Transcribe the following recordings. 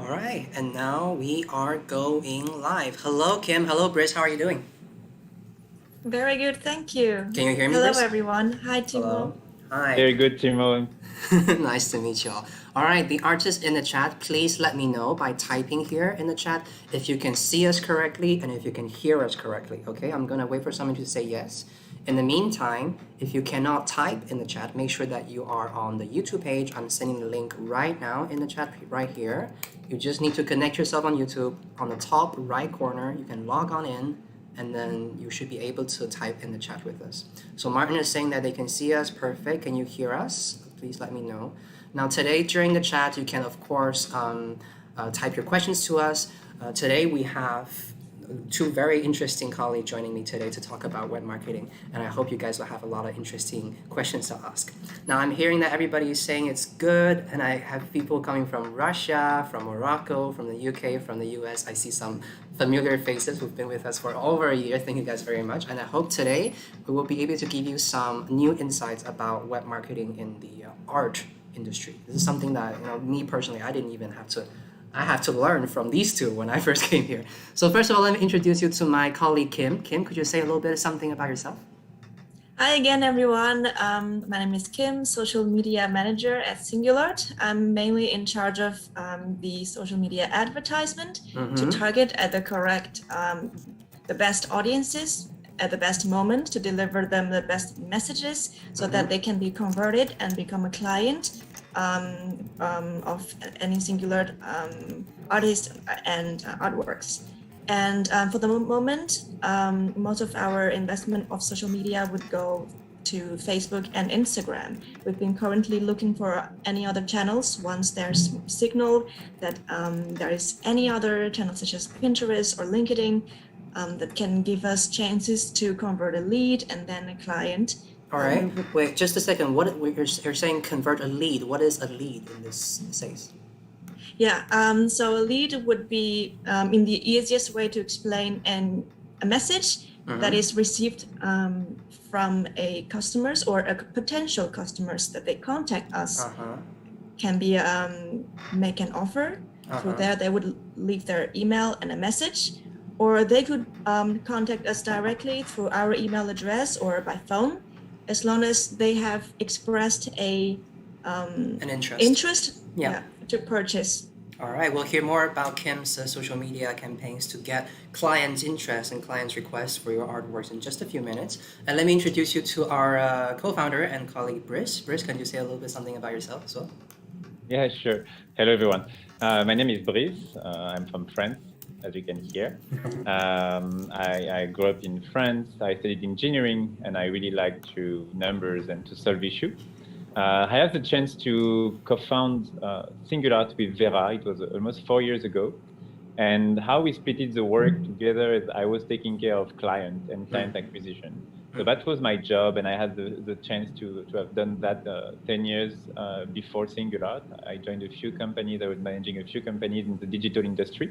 All right, and now we are going live. Hello, Kim. Hello, Brice. How are you doing? Very good, thank you. Can you hear me, Hello, Brice? everyone. Hi, Hello. Timo. Hi. Very good, Timo. Nice to meet you all. All right, the artists in the chat, please let me know by typing here in the chat if you can see us correctly and if you can hear us correctly. Okay, I'm gonna wait for someone to say yes. In the meantime, if you cannot type in the chat, make sure that you are on the YouTube page. I'm sending the link right now in the chat right here. You just need to connect yourself on YouTube. On the top right corner, you can log on in and then you should be able to type in the chat with us. So Martin is saying that they can see us. Perfect. Can you hear us? Please let me know. Now today during the chat, you can of course type your questions to us. Today we have two very interesting colleagues joining me today to talk about web marketing, and I hope you guys will have a lot of interesting questions to ask. Now I'm hearing that everybody is saying it's good, and I have people coming from Russia, from Morocco, from the UK, from the US. I see some familiar faces who've been with us for over a year. Thank you guys very much, and I hope today we will be able to give you some new insights about web marketing in the art industry. This is something that me personally, I had to learn from these two when I first came here. So first of all, let me introduce you to my colleague Kim. Kim, could you say a little bit of something about yourself? Hi again, everyone. My name is Kim, social media manager at Singulart. I'm mainly in charge of the social media advertisement to target at the correct, the best audiences at the best moment to deliver them the best messages so that they can be converted and become a client of any Singulart artist and artworks. And for the moment, most of our investment of social media would go to Facebook and Instagram. We've been currently looking for any other channels once there's signal that there is any other channel such as Pinterest or LinkedIn that can give us chances to convert a lead and then a client. All right. Wait, just a second. What you're saying? Convert a lead. What is a lead in this case? Yeah. So a lead would be in the easiest way to explain a message that is received from a customers or a potential customers that they contact us. Can be make an offer. Through there, they would leave their email and a message, or they could contact us directly through our email address or by phone, as long as they have expressed an interest to purchase. All right, we'll hear more about Kim's social media campaigns to get clients' interest and clients' requests for your artworks in just a few minutes. And let me introduce you to our co-founder and colleague, Brice. Brice, can you say a little bit something about yourself as well? Yeah, sure. Hello, everyone. My name is Brice. I'm from France, as you can hear. I grew up in France. I studied engineering, and I really like to numbers and to solve issues. I had the chance to co-found Singulart with Vera. It was almost 4 years ago. And how we split the work together is I was taking care of client and client acquisition. So that was my job, and I had the chance to have done that 10 years before Singulart. I joined a few companies. I was managing a few companies in the digital industry,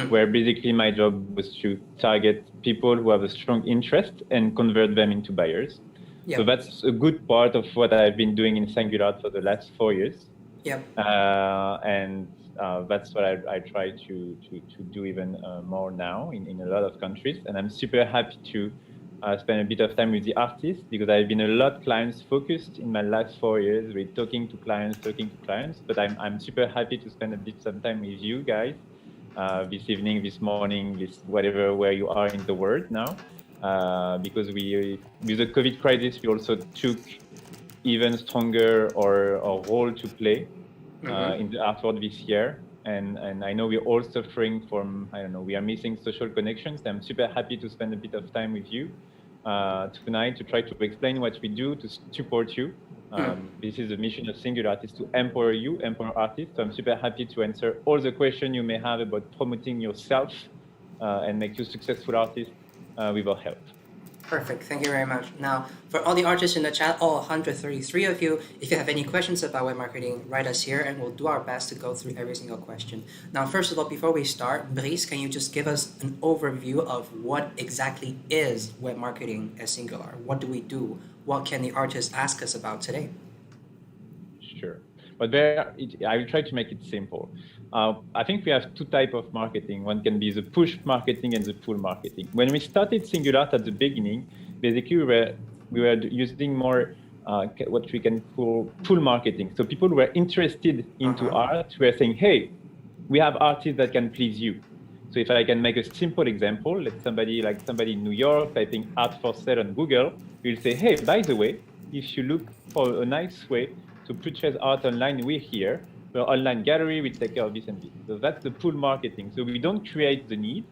where basically my job was to target people who have a strong interest and convert them into buyers. Yep. So that's a good part of what I've been doing in Singulart for the last 4 years. Yep. And that's what I try to do even more now in a lot of countries. And I'm super happy to spend a bit of time with the artists, because I've been a lot clients focused in my last 4 years with talking to clients. But I'm super happy to spend some time with you guys this evening, this morning, this whatever, where you are in the world now. Because with the COVID crisis, we also took even stronger our role to play in the art world this year. And I know we're all suffering from, we are missing social connections. I'm super happy to spend a bit of time with you tonight to try to explain what we do to support you. This is the mission of Singulart, is to empower you, empower artists. So I'm super happy to answer all the questions you may have about promoting yourself and make you a successful artist with our help. Perfect. Thank you very much. Now, for all the artists in the chat, all 133 of you, if you have any questions about web marketing, write us here and we'll do our best to go through every single question. Now, first of all, before we start, Brice, can you just give us an overview of what exactly is web marketing at Singulart? What do we do? What can the artists ask us about today? Sure. But I will try to make it simple. I think we have two types of marketing. One can be the push marketing and the pull marketing. When we started Singulart at the beginning, basically we were using more what we can call pull marketing. So people who were interested into art were saying, hey, we have artists that can please you. So if I can make a simple example, let somebody in New York typing art for sale on Google, you'll say, hey, by the way, if you look for a nice way to purchase art online, we're here. We're an online gallery, we take care of this and this. So that's the pull marketing. So we don't create the need,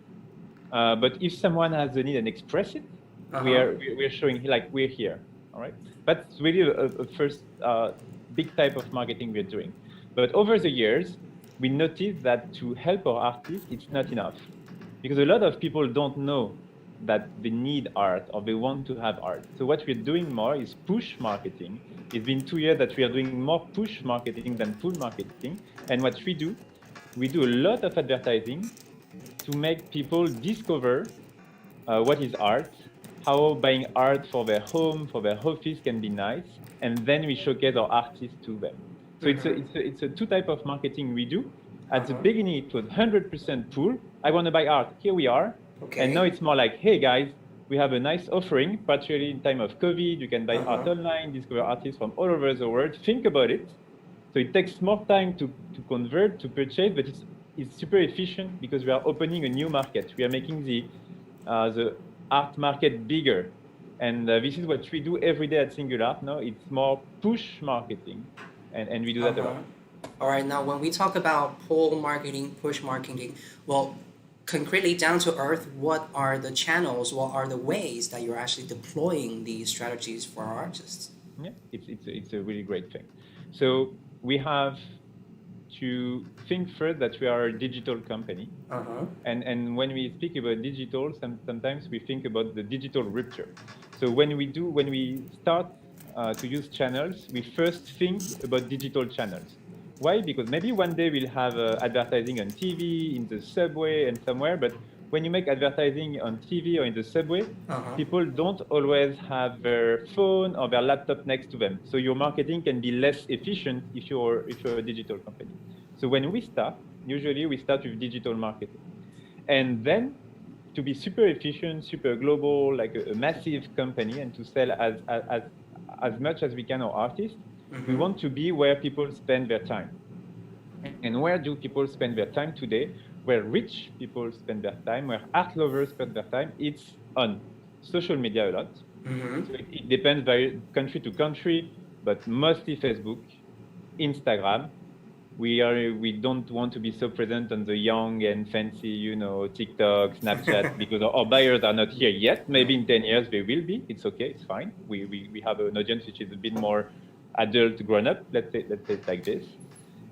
but if someone has the need and express it, we're showing like we're here. All right. That's really a first big type of marketing we're doing. But over the years, we noticed that to help our artists, it's not enough, because a lot of people don't know that they need art or they want to have art. So what we're doing more is push marketing. It's been 2 years that we are doing more push marketing than pull marketing. And what we do a lot of advertising to make people discover what is art, how buying art for their home, for their office can be nice, and then we showcase our artists to them. So it's a two type of marketing we do. At the beginning, it was 100% pull. I want to buy art. Here we are. Okay. And now it's more like, hey guys, we have a nice offering, particularly in time of COVID. You can buy art online, discover artists from all over the world. Think about it. So it takes more time to convert, to purchase, but it's super efficient because we are opening a new market. We are making the art market bigger. And this is what we do every day at Singulart. No, it's more push marketing, and we do that a lot. All right, now when we talk about pull marketing, push marketing, well, concretely down to earth, what are the channels, what are the ways that you're actually deploying these strategies for our artists? Yeah, it's a really great thing. So we have to think first that we are a digital company. And when we speak about digital, sometimes we think about the digital rupture. So when we start to use channels, we first think about digital channels. Why? Because maybe one day we'll have advertising on TV, in the subway and somewhere, but when you make advertising on TV or in the subway, people don't always have their phone or their laptop next to them. So your marketing can be less efficient if you're a digital company. So when we start, usually we start with digital marketing. And then to be super efficient, super global, like a massive company, and to sell as much as we can our artists, we want to be where people spend their time. And where do people spend their time today? Where rich people spend their time, where art lovers spend their time, it's on social media a lot. So it depends by country to country, but mostly Facebook, Instagram. We don't want to be so present on the young and fancy, TikTok, Snapchat, because our buyers are not here yet. Maybe in 10 years they will be. It's okay, it's fine. We have an audience which is a bit more adult, grown up, let's say it like this.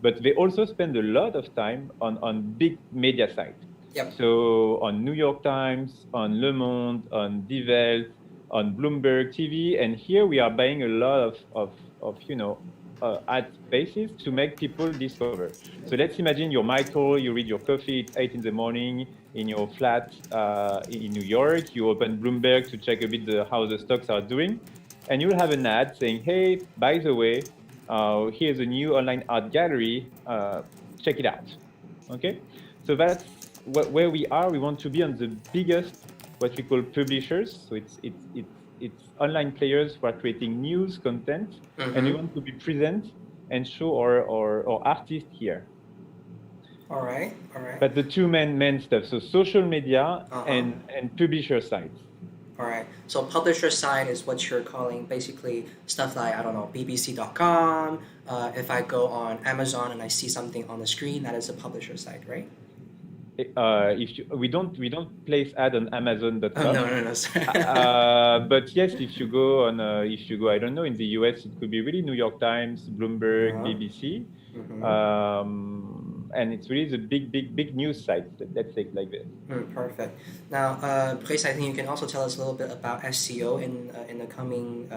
But they also spend a lot of time on big media sites. Yep. So on New York Times, on Le Monde, on Die Welt, on Bloomberg TV, and here we are buying a lot of ad spaces to make people discover. So let's imagine you're Michael, you read your coffee, it's 8 in the morning in your flat in New York, you open Bloomberg to check a bit how the stocks are doing, and you'll have an ad saying, hey, by the way, here's a new online art gallery, check it out. Okay, so that's where we are. We want to be on the biggest, what we call publishers. So it's online players who are creating news content, and we want to be present and show our artists here. All right. But the two main stuff, so social media and publisher sites. All right. So publisher side is what you're calling basically stuff like, I don't know, bbc.com. If I go on Amazon and I see something on the screen, that is a publisher site, right? We don't place ad on Amazon.com. No. Sorry. But yes, if you go, I don't know, in the US, it could be really New York Times, Bloomberg, BBC. And it's really the big news site. Let's say it like this. Perfect. Now, Brice, I think you can also tell us a little bit about SEO in the coming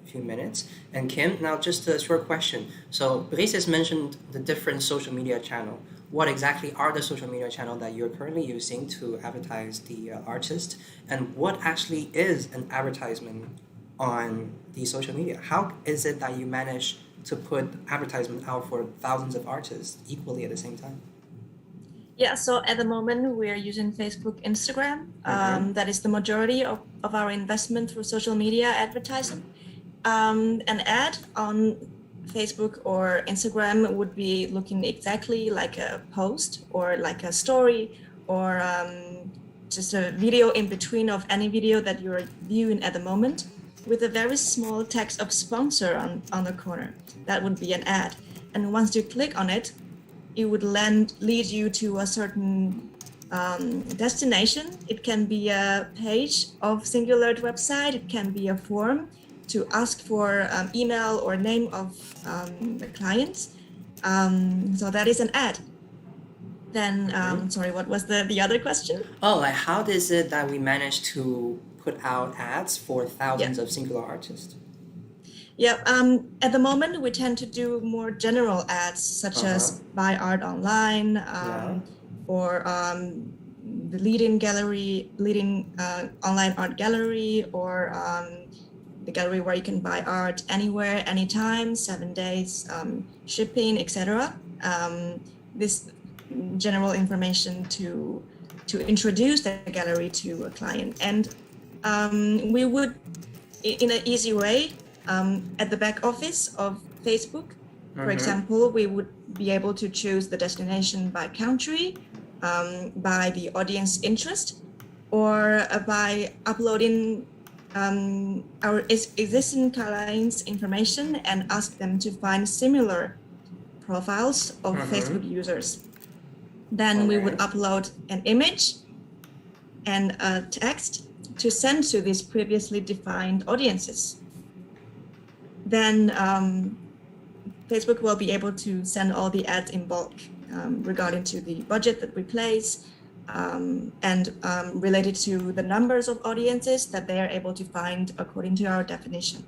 few minutes. And Kim, now just a short question. So Brice has mentioned the different social media channel. What exactly are the social media channels that you're currently using to advertise the artist? And what actually is an advertisement on the social media? How is it that you manage to put advertisement out for thousands of artists equally at the same time? Yeah, so at the moment we're using Facebook, Instagram. That is the majority of our investment through social media advertising. An ad on Facebook or Instagram would be looking exactly like a post or like a story or just a video in between of any video that you're viewing at the moment with a very small text of sponsor on the corner. That would be an ad. And once you click on it, it would lead you to a certain destination. It can be a page of Singulart website. It can be a form to ask for email or name of the clients. So that is an ad. Then, sorry, what was the other question? Oh, like how is it that we manage to put out ads for thousands of Singular artists? Yeah, at the moment we tend to do more general ads such as buy art online or the leading online art gallery or the gallery where you can buy art anywhere, anytime, 7 days, shipping, etc. This general information to introduce the gallery to a client, and we would, in an easy way, at the back office of Facebook, for example, we would be able to choose the destination by country, by the audience interest, or by uploading our existing clients' information and ask them to find similar profiles of Facebook users. Then we would upload an image and a text to send to these previously defined audiences. Then Facebook will be able to send all the ads in bulk regarding to the budget that we place and related to the numbers of audiences that they are able to find according to our definition.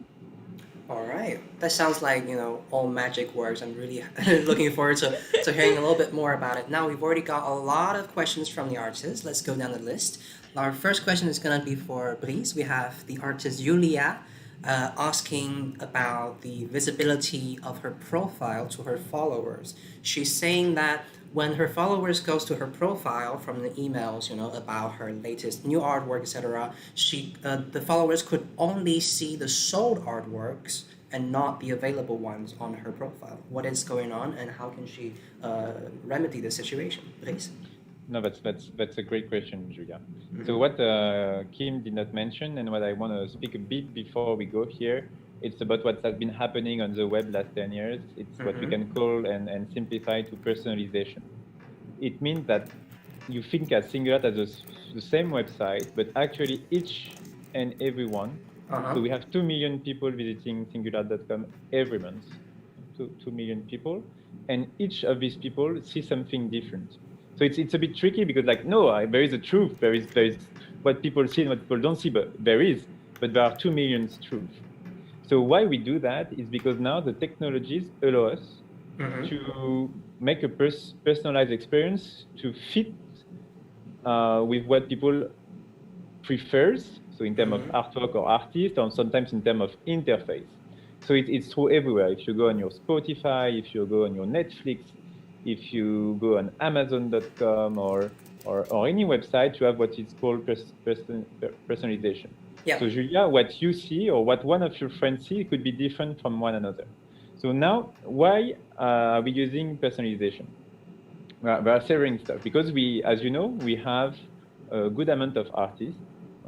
All right, that sounds like, all magic works. I'm really looking forward to hearing a little bit more about it. Now, we've already got a lot of questions from the artists. Let's go down the list. Our first question is going to be for Brice. We have the artist Julia asking about the visibility of her profile to her followers. She's saying that when her followers goes to her profile from the emails, about her latest new artwork, etc., the followers could only see the sold artworks and not the available ones on her profile. What is going on, and how can she remedy the situation? Please. No, that's a great question, Julia. So what Kim did not mention, and what I want to speak a bit before we go here, it's about what has been happening on the web last 10 years. It's what we can call and simplify to personalization. It means that you think at Singulart as the same website, but actually each and every one. So we have 2 million people visiting Singulart.com every month, 2 million people, and each of these people see something different. So it's a bit tricky because there is a truth, there is what people see and what people don't see, but there are 2 million truths. So why we do that is because now the technologies allow us to make a personalized experience to fit with what people prefers. So in terms of artwork or artist, or sometimes in terms of interface. So it's true everywhere. If you go on your Spotify, if you go on your Netflix, if you go on Amazon.com or any website, you have what is called personalization. Yeah. So Julia, what you see or what one of your friends see could be different from one another. So now, why are we using personalization? Well, there are several stuff because as you know, we have a good amount of artists.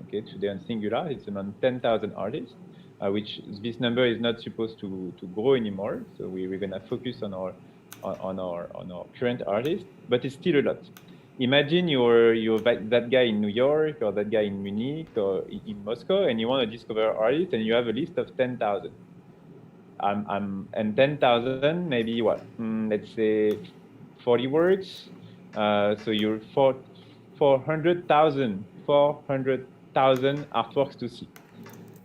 Okay, today on Singulart, it's around 10,000 artists, which this number is not supposed to grow anymore. So we're gonna focus on our current artists, but it's still a lot. Imagine you're that guy in New York or that guy in Munich or in Moscow, and you want to discover artists, and you have a list of 10,000. And 10,000, maybe what? Let's say 40 works. So you're 400,000 artworks to see.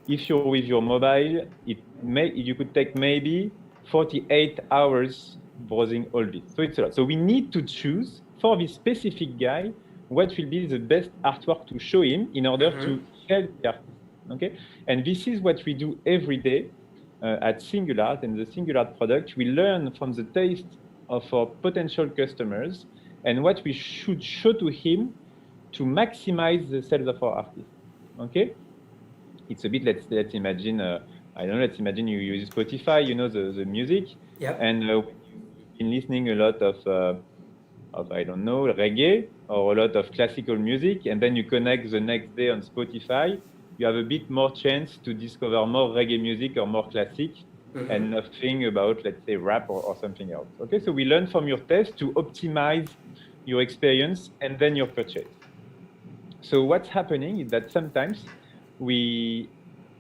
If you're with your mobile, you could take maybe 48 hours browsing all this. So it's a lot. So we need to choose for this specific guy what will be the best artwork to show him in order to help the artist. Okay, and this is what we do every day at Singulart, and the Singulart product, we learn from the taste of our potential customers and what we should show to him to maximize the sales of our artist. Okay, it's a bit, let's imagine, I don't know, let's imagine you use Spotify, you know, the music, Yep. and you've been listening a lot of I don't know, reggae or a lot of classical music, and then you connect the next day on Spotify, you have a bit more chance to discover more reggae music or more classic, and nothing about, let's say, rap or something else. Okay, so we learn from your test to optimize your experience and then your purchase. So what's happening is that sometimes we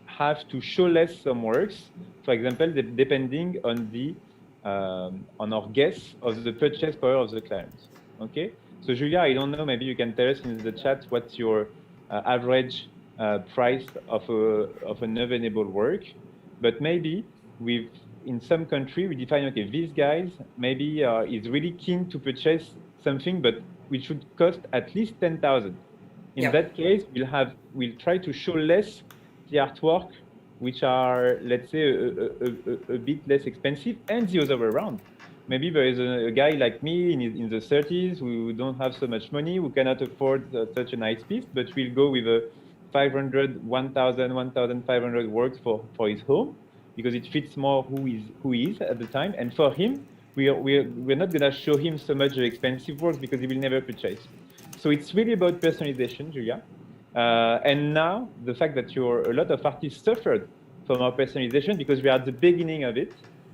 have to show less some works, for example, depending on the on our guess of the purchase power of the client. Okay, so Julia, I don't know, maybe you can tell us in the chat what's your average price of an available work, but maybe with in some country we define, okay, these guys maybe is really keen to purchase something, but which should cost at least 10,000. In that case, we'll try to show less the artwork, which are, let's say, a bit less expensive, and the other way around. Maybe there is a guy like me in the 30s who don't have so much money, who cannot afford such a nice piece, but will go with a 500, 1,000, 1,500 works for his home, because it fits more who he is at the time. And for him, we're not going to show him so much expensive works because he will never purchase. So it's really about personalization, Julia. And now the fact that a lot of artists suffered from our personalization because we are at the beginning of it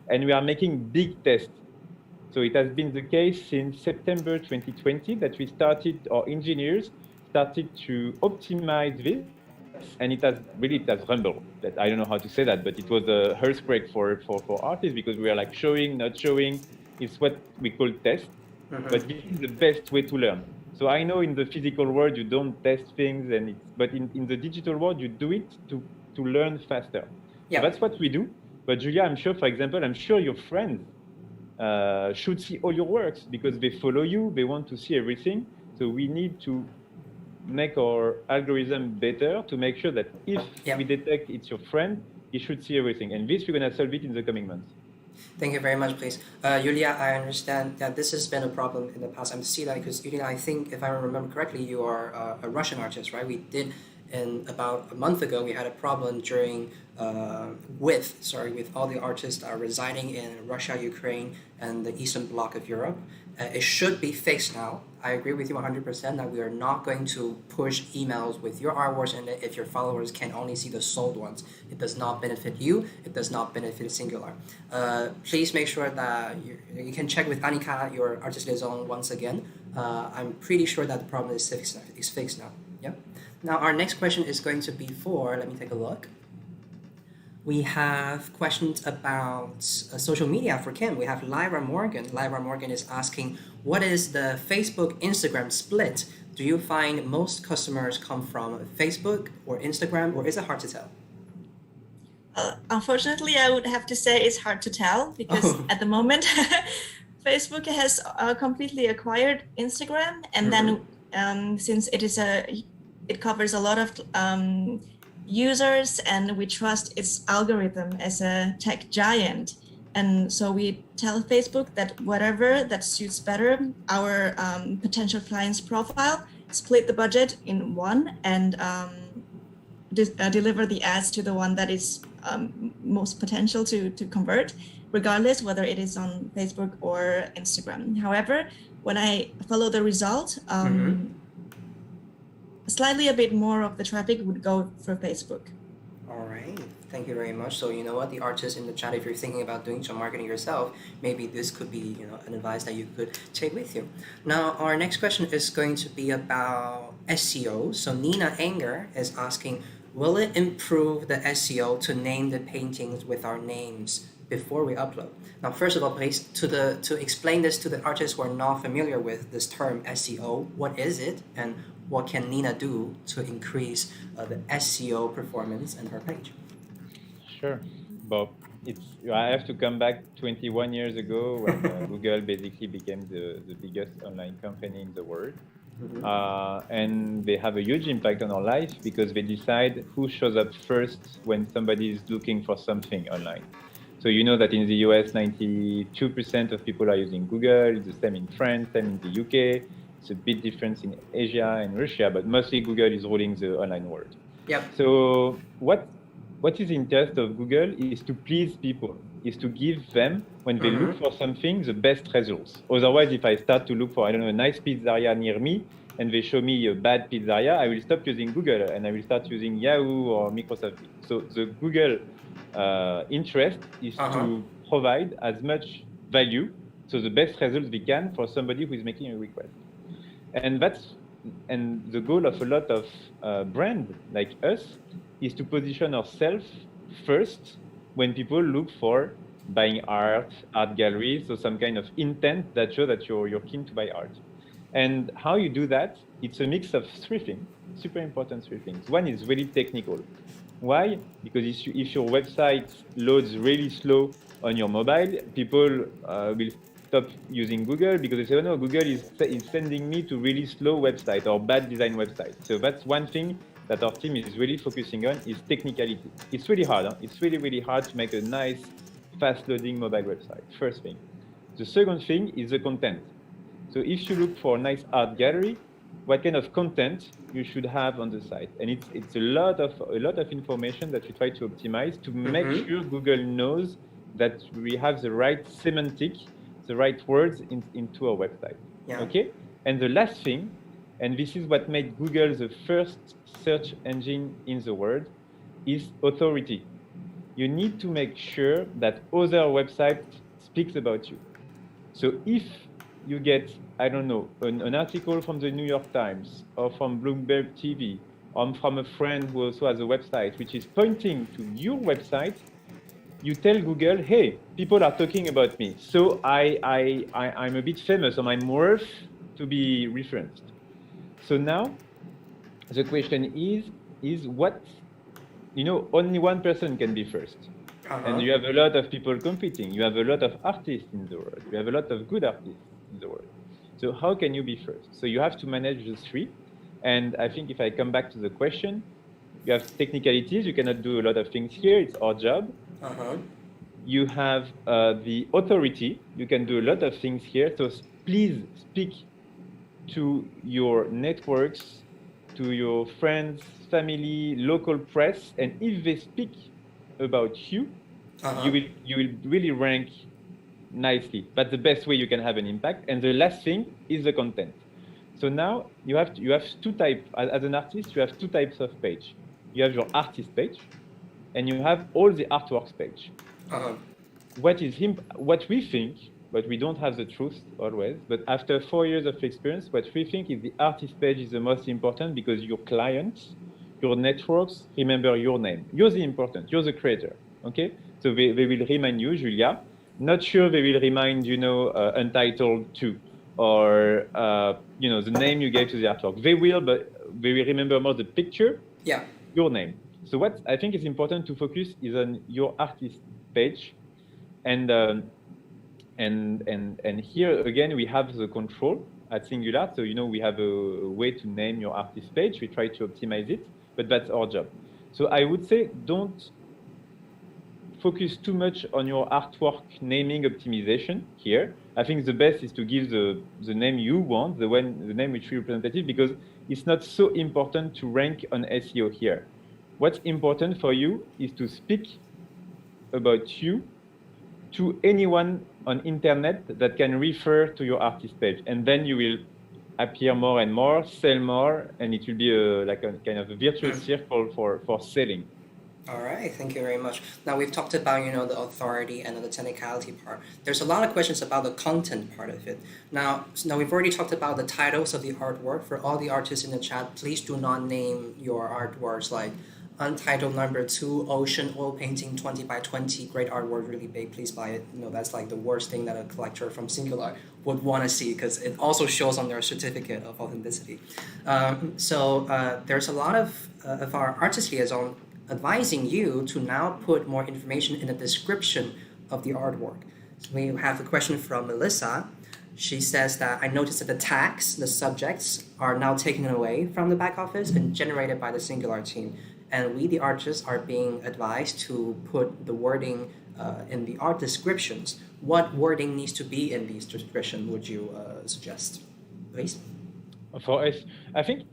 and we are making big tests. So it has been the case since September 2020 that our engineers started to optimize this, and it has rumbled. That I don't know how to say that, but it was a earthquake for artists, because we are like showing, not showing. It's what we call test, but this is the best way to learn. So I know in the physical world you don't test things, but in the digital world you do it to learn faster. Yeah. So that's what we do. But Julia, I'm sure your friends should see all your works because they follow you, they want to see everything. So we need to make our algorithm better to make sure that if we detect it's your friend, he should see everything. And this, we're going to solve it in the coming months. Thank you very much, please. Yulia, I understand that this has been a problem in the past. I'm see that because, Yulia, I think if I remember correctly, you are a Russian artist, right? We did, and about a month ago, we had a problem during with all the artists residing in Russia, Ukraine, and the Eastern Bloc of Europe. It should be fixed now. I agree with you 100% that we are not going to push emails with your artworks, and if your followers can only see the sold ones, it does not benefit you. It does not benefit Singulart. Please make sure that you can check with Annika, your artist liaison, once again. I'm pretty sure that the problem is fixed now. Yeah. Now our next question is going to be let me take a look. We have questions about social media for Kim. We have Lyra Morgan. Lyra Morgan is asking, what is the Facebook Instagram split? Do you find most customers come from Facebook or Instagram, or is it hard to tell? Unfortunately, I would have to say it's hard to tell because at the moment, Facebook has completely acquired Instagram, and then since it covers a lot of users, and we trust its algorithm as a tech giant, and so we tell Facebook that whatever that suits better our potential client's profile, split the budget in one and deliver the ads to the one that is most potential to convert, regardless whether it is on Facebook or Instagram. However, when I follow the result, slightly a bit more of the traffic would go for Facebook. All right, thank you very much. So you know what, the artists in the chat, if you're thinking about doing some marketing yourself, maybe this could be an advice that you could take with you. Now our next question is going to be about SEO. So Nina Anger is asking, will it improve the SEO to name the paintings with our names before we upload? Now, first of all, please, to explain this to the artists who are not familiar with this term SEO, what is it, and what can Nina do to increase the SEO performance in her page? Sure, Bob. I have to come back 21 years ago when Google basically became the biggest online company in the world. And they have a huge impact on our life because they decide who shows up first when somebody is looking for something online. So you know that in the US, 92% of people are using Google. It's the same in France, same in the UK. It's a bit different in Asia and Russia, but mostly Google is ruling the online world. Yep. So what is the interest of Google is to please people, is to give them, when they look for something, the best results. Otherwise, if I start to look for, I don't know, a nice pizzeria near me, and they show me a bad pizzeria, I will stop using Google and I will start using Yahoo or Microsoft. So the Google interest is to provide as much value, so the best results we can for somebody who is making a request. And the goal of a lot of brands like us is to position ourselves first when people look for buying art galleries, so some kind of intent that shows that you're keen to buy art. And how you do that, it's a mix of three things, super important three things. One is really technical. Why? Because if your website loads really slow on your mobile, people will stop using Google because they say, oh no, Google is sending me to really slow website or bad design website. So that's one thing that our team is really focusing on is technicality. It's really hard. Huh? It's really, really hard to make a nice, fast loading mobile website. First thing. The second thing is the content. So if you look for a nice art gallery, what kind of content you should have on the site? And it's a lot of information that we try to optimize to make sure Google knows that we have the right semantic, the right words into our website. Yeah. Okay. And the last thing, and this is what made Google the first search engine in the world, is authority. You need to make sure that other websites speaks about you. So if you get, I don't know, an article from the New York Times or from Bloomberg TV or from a friend who also has a website which is pointing to your website, you tell Google, hey, people are talking about me, so I'm a bit famous, or I'm worth to be referenced. So now the question is what, only one person can be first. And you have a lot of people competing. You have a lot of artists in the world. You have a lot of good artists in the world. So how can you be first? So you have to manage the three. And I think if I come back to the question, you have technicalities. You cannot do a lot of things here. It's our job. You have the authority. You can do a lot of things here. So please speak to your networks, to your friends, family, local press. And if they speak about you, you will really rank nicely. That's the best way you can have an impact. And the last thing is the content. So now you have two types. As an artist, you have two types of page. You have your artist page, and you have all the artworks page. What we think, but we don't have the truth always, but after 4 years of experience, what we think is the artist page is the most important because your clients, your networks remember your name. You're the important, you're the creator, okay? So they will remind you, Julia. Not sure they will remind, Untitled 2 or, the name you gave to the artwork. They will, but they will remember more the picture, your name. So what I think is important to focus is on your artist page. And here again, we have the control at Singulart. So, we have a way to name your artist page. We try to optimize it, but that's our job. So I would say don't focus too much on your artwork naming optimization here. I think the best is to give the name you want, the name which is representative, because it's not so important to rank on SEO here. What's important for you is to speak about you to anyone on internet that can refer to your artist page, and then you will appear more and more, sell more, and it will be like a kind of a virtuous circle for selling. All right, thank you very much. Now we've talked about the authority and the technicality part. There's a lot of questions about the content part of it. Now we've already talked about the titles of the artwork. For all the artists in the chat, please do not name your artworks like Untitled #2 Ocean Oil Painting 20x20, great artwork, really big, please buy it. That's like the worst thing that a collector from Singulart would want to see because it also shows on their certificate of authenticity. There's a lot of our artist liaison advising you to now put more information in the description of the artwork. So we have a question from Melissa. She says that I noticed that the tags, the subjects, are now taken away from the back office and generated by the Singulart team. And we, the artists, are being advised to put the wording in the art descriptions. What wording needs to be in these descriptions would you suggest? Please. For us, I think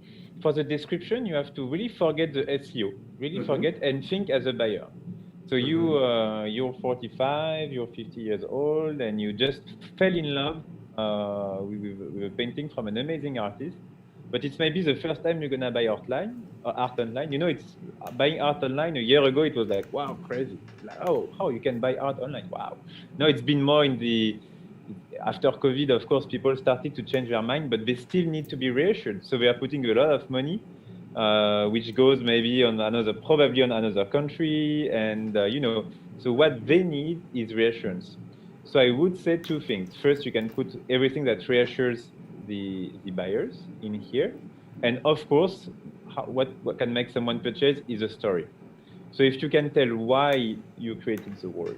for the description, you have to really forget the SEO, really forget and think as a buyer. So you're 45, you're 50 years old, and you just fell in love with a painting from an amazing artist. But it's maybe the first time you're gonna buy art online. You know, it's buying art online. A year ago, it was like, wow, crazy. Like, how you can buy art online? Wow. No, it's been more in the after COVID. Of course, people started to change their mind, but they still need to be reassured. So they are putting a lot of money, which goes maybe probably on another country, and so what they need is reassurance. So I would say two things. First, you can put everything that reassures the buyers in here, and of course, what can make someone purchase is a story. So if you can tell why you created the work,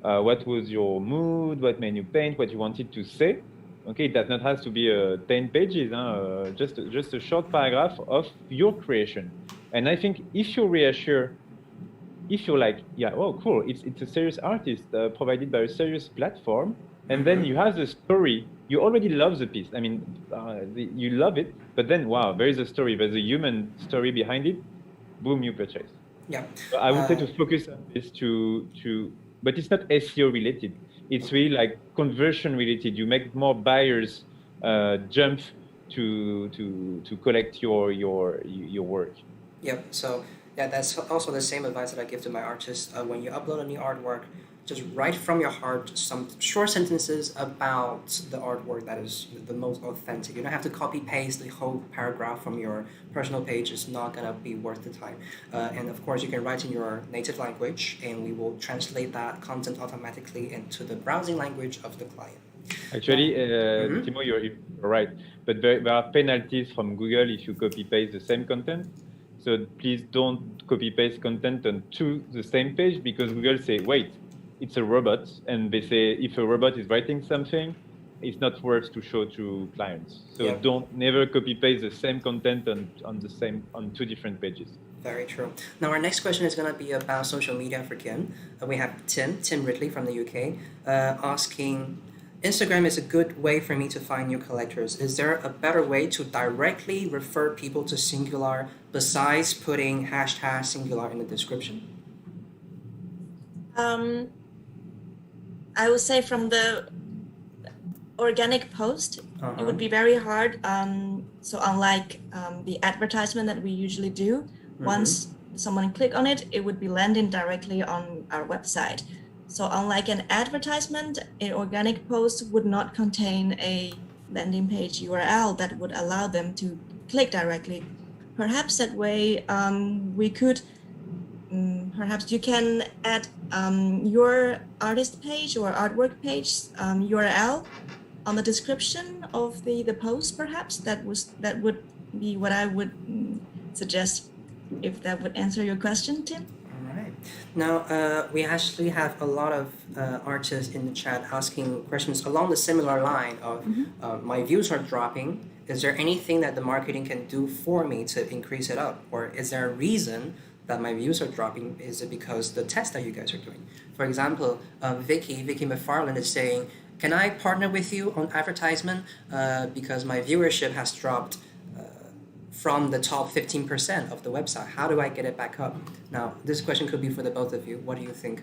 what was your mood, what made you paint, what you wanted to say. Okay, it does not have to be 10 pages, just a short paragraph of your creation. And I think if you reassure, if you're like, yeah, oh, cool, it's a serious artist provided by a serious platform, and then you have the story, you already love the piece. I mean, you love it, but then, wow, there is a story, there's a human story behind it, boom, you purchase. Yeah. So I would say to focus on this but it's not SEO related. It's really like conversion related. You make more buyers jump to collect your work. Yep. So yeah, that's also the same advice that I give to my artists. When you upload a new artwork, just write from your heart some short sentences about the artwork that is the most authentic. You don't have to copy paste the whole paragraph from your personal page. It's not gonna be worth the time. And of course, you can write in your native language, and we will translate that content automatically into the browsing language of the client. Actually, Timo, you're right. But there are penalties from Google if you copy paste the same content. So please don't copy paste content onto the same page, because Google say, wait, it's a robot, and they say if a robot is writing something, it's not worth to show to clients. So don't never copy paste the same content on two different pages. Very true. Now our next question is going to be about social media for Kim. We have Tim Ridley from the UK asking, Instagram is a good way for me to find new collectors. Is there a better way to directly refer people to Singulart besides putting hashtag Singulart in the description? I would say from the organic post, it would be very hard. So unlike the advertisement that we usually do, once someone click on it, it would be landing directly on our website. So unlike an advertisement, an organic post would not contain a landing page URL that would allow them to click directly. Perhaps that way we could, perhaps you can add your artist page or artwork page URL on the description of the post. Perhaps that would be what I would suggest, if that would answer your question, Tim. Now, we actually have a lot of artists in the chat asking questions along the similar line of my views are dropping. Is there anything that the marketing can do for me to increase it up? Or is there a reason that my views are dropping? Is it because the test that you guys are doing? For example, Vicky McFarland is saying, can I partner with you on advertisement because my viewership has dropped from the top 15% of the website? How do I get it back up? Now, this question could be for the both of you. What do you think?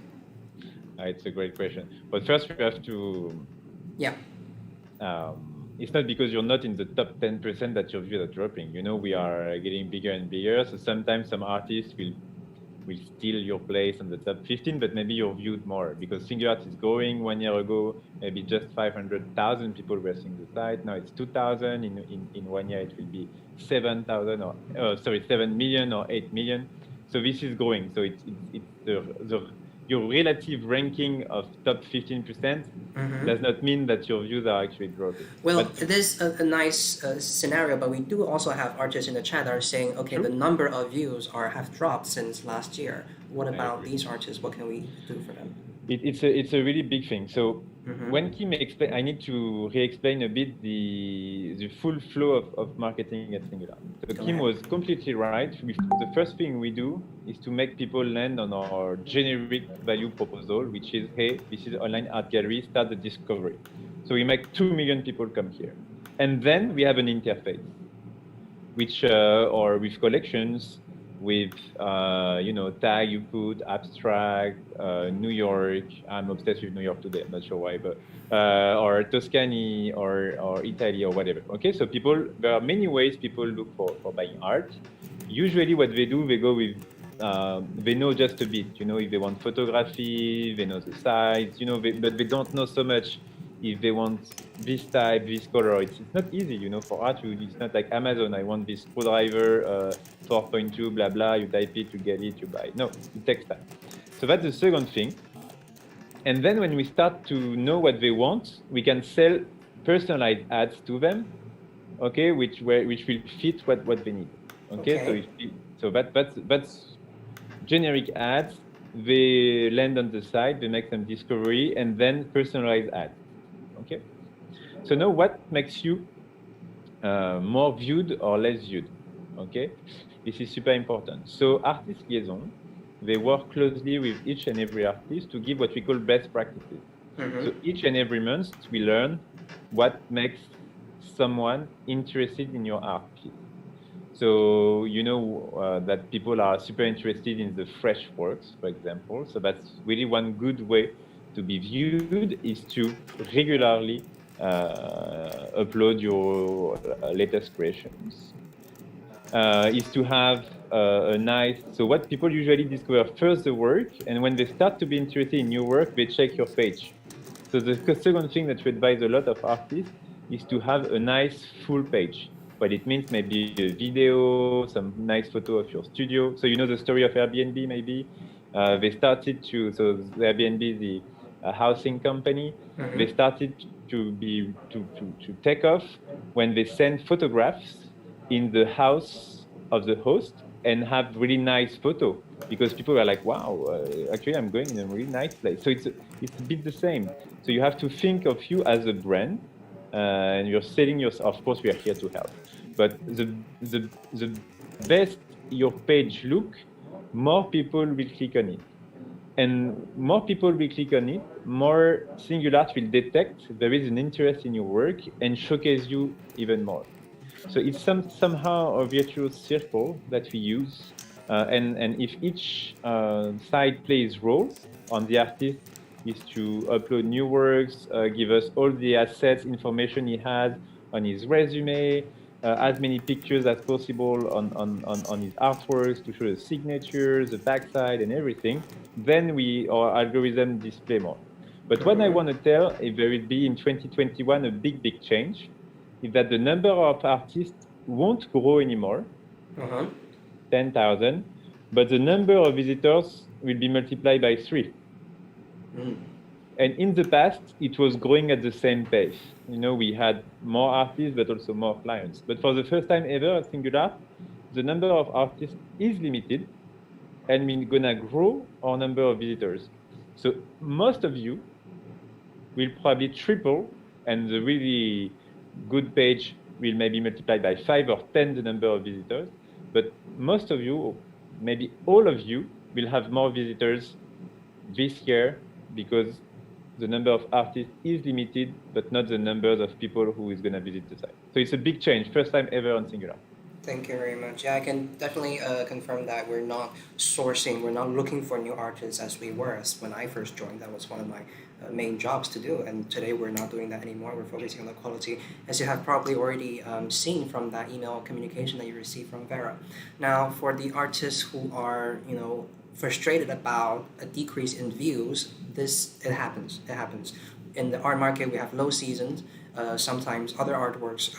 It's a great question. But first, we have to... Yeah. It's not because you're not in the top 10% that your views are dropping. You know, we are getting bigger and bigger. So sometimes some artists will steal your place on the top 15, but maybe you're viewed more, because Singulart is growing. 1 year ago, maybe just 500,000 people were seeing the site. Now it's 2,000. In 1 year, it will be 7,000 or 7 million or 8 million. So this is growing. So it's your relative ranking of top 15% does not mean that your views are actually dropping. Well, it is a nice scenario, but we do also have artists in the chat that are saying, okay, the number of views have dropped since last year. What I about agree. these artists? What can we do for them? It's a really big thing. So when Kim explain, I need to re-explain a bit the full flow of marketing at Singular. So Go Kim ahead. was completely right. The first thing we do is to make people land on our generic value proposal, which is, hey, this is online art gallery, start the discovery. So we make 2 million people come here. And then we have an interface, which or with collections, with tag you put, abstract, New York. I'm obsessed with New York today. I'm not sure why, but or Tuscany or Italy or whatever. Okay, so there are many ways people look for buying art. Usually, what they do, they go with they know just a bit. If they want photography, they know the size. But they don't know so much if they want this type, this color. It's not easy, for art. It's not like Amazon. I want this screwdriver, 4.2, blah, blah. You type it, you get it, you buy it. No, it takes time. So that's the second thing. And then when we start to know what they want, we can sell personalized ads to them, okay, which will fit what they need. Okay. So that's generic ads. They land on the site, they make some discovery, and then personalized ads. Okay. So now what makes you more viewed or less viewed? Okay. This is super important. So artist liaison, they work closely with each and every artist to give what we call best practices. So each and every month we learn what makes someone interested in your art piece. So that people are super interested in the fresh works, for example. So that's really one good way to be viewed, is to regularly upload your latest creations. Is to have so what people usually discover first the work, and when they start to be interested in new work, they check your page. So the second thing that we advise a lot of artists is to have a nice full page. What it means, maybe a video, some nice photo of your studio. So the story of Airbnb, maybe. They started so the Airbnb, the housing company, they started to take off when they send photographs in the house of the host and have really nice photo, because people are like, wow, actually I'm going in a really nice place. So it's a bit the same. So you have to think of you as a brand, and you're selling yourself. Of course, we are here to help, but the best your page look, more people will click on it. And more people will click on it, more Singulart will detect there is an interest in your work and showcase you even more. So it's somehow a virtuous circle that we use. And if each side plays role, on the artist is to upload new works, give us all the assets, information he has on his resume, as many pictures as possible on his artworks to show the signatures, the backside, and everything. Then our algorithm display more. But what I want to tell, if there will be in 2021 a big change, is that the number of artists won't grow anymore, 10,000, but the number of visitors will be multiplied by 3. And in the past, it was growing at the same pace. We had more artists, but also more clients. But for the first time ever at Singular, the number of artists is limited, and we're gonna grow our number of visitors. So most of you will probably triple, and the really good page will maybe multiply by 5 or 10 the number of visitors. But most of you, maybe all of you, will have more visitors this year, because the number of artists is limited, but not the numbers of people who is going to visit the site. So it's a big change, first time ever on Singular. Thank you very much. Yeah, I can definitely confirm that we're not we're not looking for new artists as we were as when I first joined. That was one of my main jobs to do. And today we're not doing that anymore. We're focusing on the quality, as you have probably already seen from that email communication that you received from Vera. Now, for the artists who are, frustrated about a decrease in views, it happens. It happens. In the art market, we have low seasons. Sometimes other artists,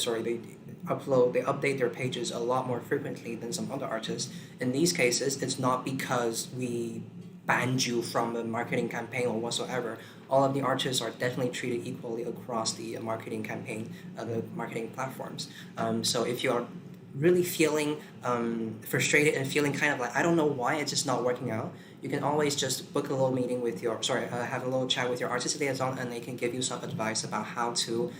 sorry, they update their pages a lot more frequently than some other artists. In these cases, it's not because we banned you from a marketing campaign or whatsoever. All of the artists are definitely treated equally across the marketing campaign, the marketing platforms. So if you are really feeling frustrated and feeling kind of like, I don't know why it's just not working out, you can always just book a little meeting with have a little chat with your artist liaison, and they can give you some advice about how to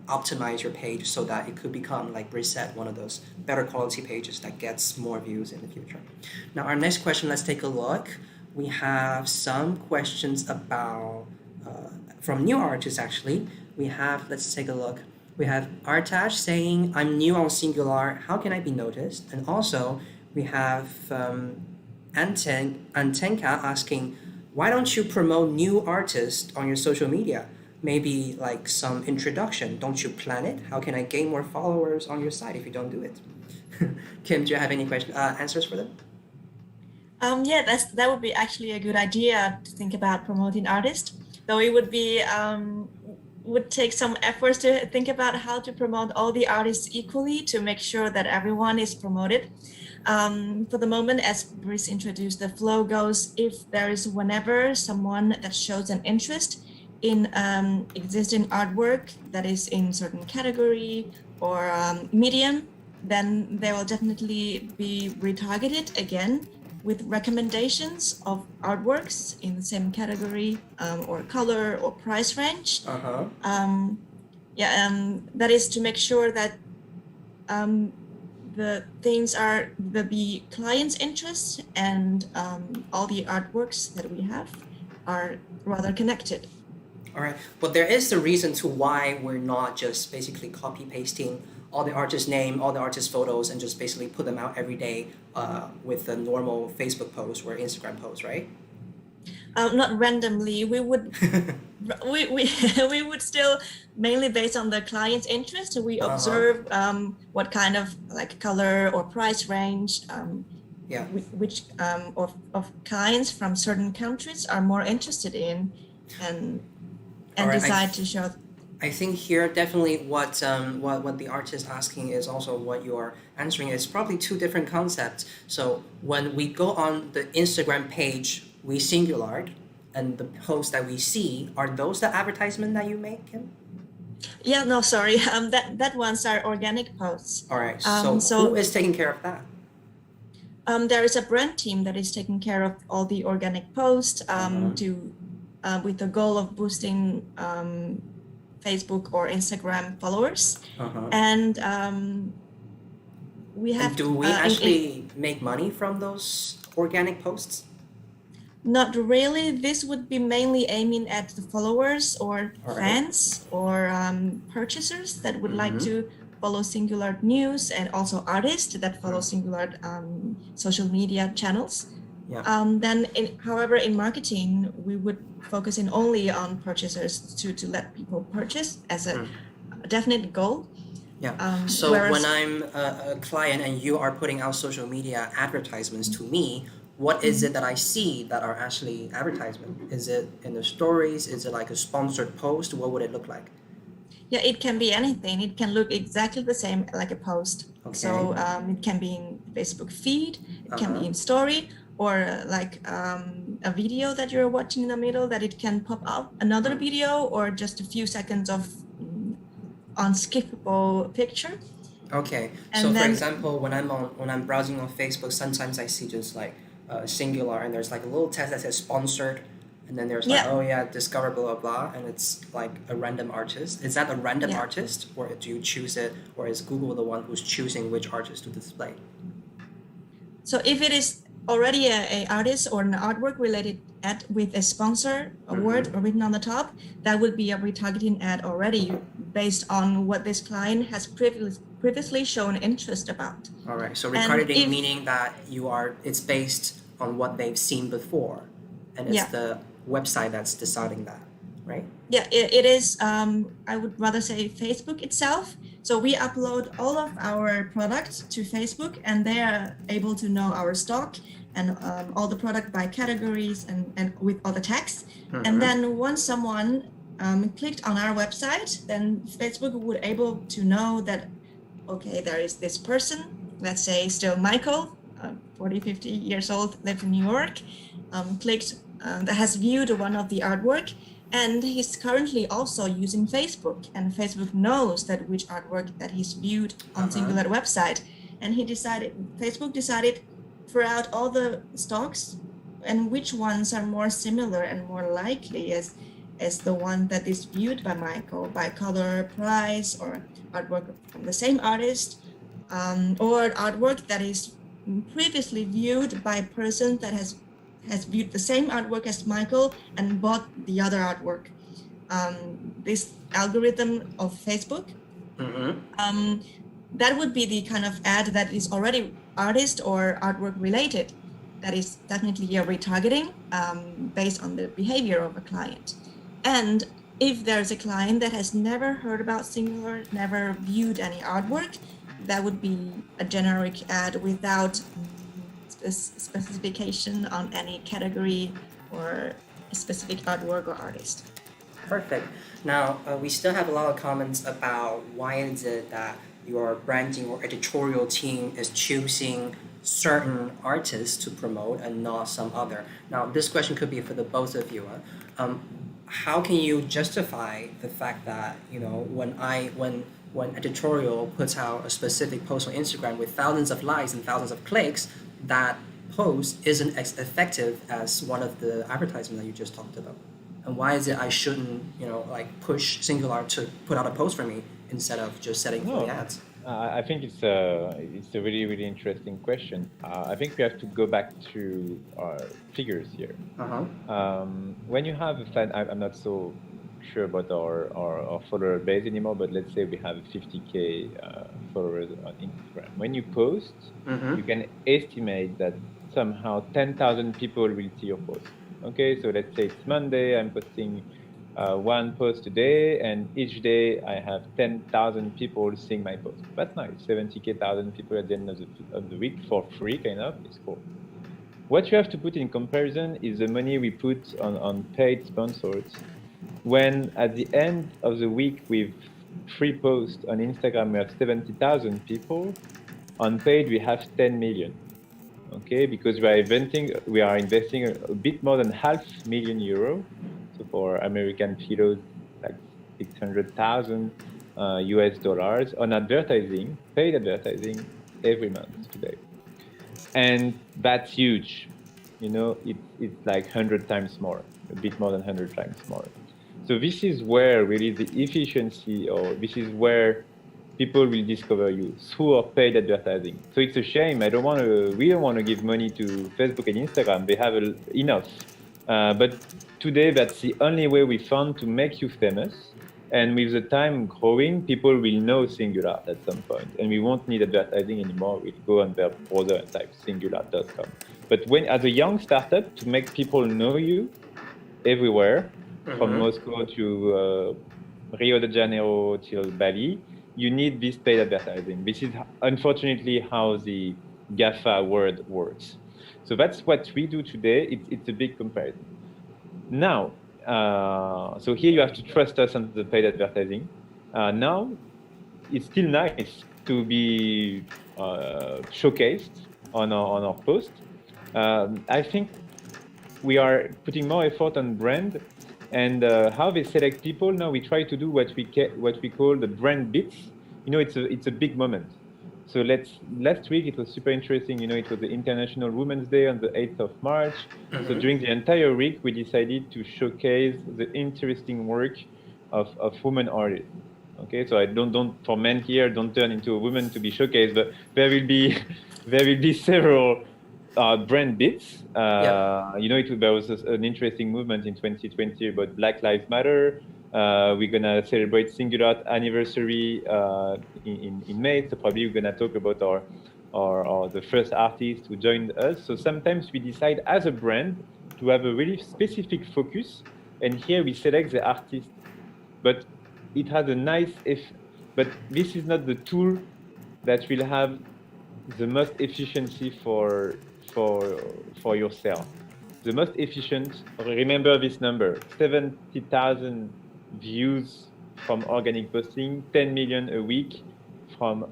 optimize your page so that it could become, like Brice said, one of those better quality pages that gets more views in the future. Now, our next question, let's take a look. We have some questions about from new artists actually. Let's take a look. We have Artash saying, I'm new on Singulart, how can I be noticed? And also, we have Antenka asking, why don't you promote new artists on your social media? Maybe like some introduction. Don't you plan it? How can I gain more followers on your site if you don't do it? Kim, do you have any answers for them? Yeah, that would be actually a good idea to think about promoting artists. Though it would take some efforts to think about how to promote all the artists equally to make sure that everyone is promoted. For the moment, as Brice introduced, the flow goes, if there is whenever someone that shows an interest in existing artwork that is in certain category or medium, then they will definitely be retargeted again with recommendations of artworks in the same category or color or price range. That is to make sure that the things are the client's interests and all the artworks that we have are rather connected. All right, but there is the reason to why we're not just basically copy pasting all the artist name, all the artist photos, and just basically put them out every day with a normal Facebook post or Instagram post, right? Not randomly. We would we would still mainly based on the client's interest. We observe what kind of like color or price range. Which of clients from certain countries are more interested in, and decide to show. I think here definitely what the artist is asking is also what you're answering. It's probably two different concepts. So when we go on the Instagram page, we Singulart, and the posts that we see, are those the advertisement that you make, Kim? Yeah, no, sorry. That ones are organic posts. All right. So who is taking care of that? There is a brand team that is taking care of all the organic posts with the goal of boosting Facebook or Instagram followers, and we have. And do we actually make money from those organic posts? Not really. This would be mainly aiming at the followers or fans or purchasers that would like to follow Singulart news, and also artists that follow Singulart social media channels. Yeah. However, in marketing, we would focus in only on purchasers to let people purchase as a definite goal. Yeah. So when I'm a client and you are putting out social media advertisements to me, what is it that I see that are actually advertisement? Is it in the stories? Is it like a sponsored post? What would it look like? Yeah, it can be anything. It can look exactly the same like a post. Okay. So it can be in Facebook feed, it can be in story, or like a video that you're watching in the middle that it can pop up another video or just a few seconds of unskippable picture. Okay. And so for example, when I'm browsing on Facebook, sometimes I see just like Singulart, and there's like a little text that says sponsored, and then there's like discover blah blah blah, and it's like a random artist. Is that a random artist, or do you choose it, or is Google the one who's choosing which artist to display? So if it is already a artist or an artwork related ad with a sponsor, a word written on the top, that would be a retargeting ad already based on what this client has previously shown interest about. All right. So retargeting meaning that it's based on what they've seen before, and it's the website that's deciding that, right? Yeah, it is. I would rather say Facebook itself. So we upload all of our products to Facebook, and they are able to know our stock and all the product by categories and with all the tags. And then once someone clicked on our website, then Facebook would able to know that, okay, there is this person, let's say still Michael, 40, 50 years old, lives in New York, clicked, that has viewed one of the artwork, and he's currently also using Facebook, and Facebook knows that which artwork that he's viewed on Singulart website. and Facebook decided throughout all the stocks and which ones are more similar and more likely as the one that is viewed by Michael by color, price, or artwork from the same artist, or artwork that is previously viewed by a person that has viewed the same artwork as Michael and bought the other artwork. This algorithm of Facebook, that would be the kind of ad that is already artist or artwork related. That is definitely a retargeting based on the behavior of a client. And if there's a client that has never heard about Singulart, never viewed any artwork, that would be a generic ad without a specification on any category or a specific artwork or artist. Perfect. Now, we still have a lot of comments about why is it that your branding or editorial team is choosing certain artists to promote and not some other. Now, this question could be for the both of you. How can you justify the fact that when editorial puts out a specific post on Instagram with thousands of likes and thousands of clicks, that post isn't as effective as one of the advertisements that you just talked about? And why is it I shouldn't push Singulart to put out a post for me instead of just setting for the ads? I think it's a really, really interesting question. I think we have to go back to figures here. When you have a fan, I'm not so sure about our follower base anymore, but let's say we have 50K followers on Instagram. When you post, you can estimate that somehow 10,000 people will see your post. Okay, so let's say it's Monday, I'm posting one post a day, and each day I have 10,000 people seeing my post. That's nice, 70,000 people at the end of the week for free, kind of. It's cool. What you have to put in comparison is the money we put on paid sponsors. When at the end of the week with free posts on Instagram we have 70,000 people, on paid we have 10 million. Okay, because we are investing a bit more than €500,000. So for American kilos, like 600,000 US dollars on advertising, paid advertising every month today. And that's huge. It's like 100 times more, a bit more than 100 times more. So this is where really the efficiency, or this is where people will discover you through our paid advertising. So it's a shame. We don't want to give money to Facebook and Instagram. They have enough. But today, that's the only way we found to make you famous. And with the time growing, people will know Singulart at some point. And we won't need advertising anymore. We'll go on their browser and type singulart.com. But as a young startup, to make people know you everywhere, from Moscow to Rio de Janeiro till Bali, you need this paid advertising. This is unfortunately how the GAFA world works. So that's what we do today. It's a big comparison. Now, so here you have to trust us on the paid advertising. Now, it's still nice to be showcased on our post. I think we are putting more effort on brand and how they select people. Now we try to do what we call the brand bits. It's a big moment. So last week it was super interesting. It was the International Women's Day on the 8th of March. So during the entire week we decided to showcase the interesting work of women artists. Okay, so I don't for men here, don't turn into a woman to be showcased, but there will be several brand bits. There was an interesting movement in 2020 about Black Lives Matter. We're gonna celebrate Singulart anniversary in May, so probably we're gonna talk about our the first artist who joined us. So sometimes we decide as a brand to have a really specific focus, and here we select the artist, but it has a nice but this is not the tool that will have the most efficiency for yourself. The most efficient, remember this number, 70,000 views from organic posting, 10 million a week from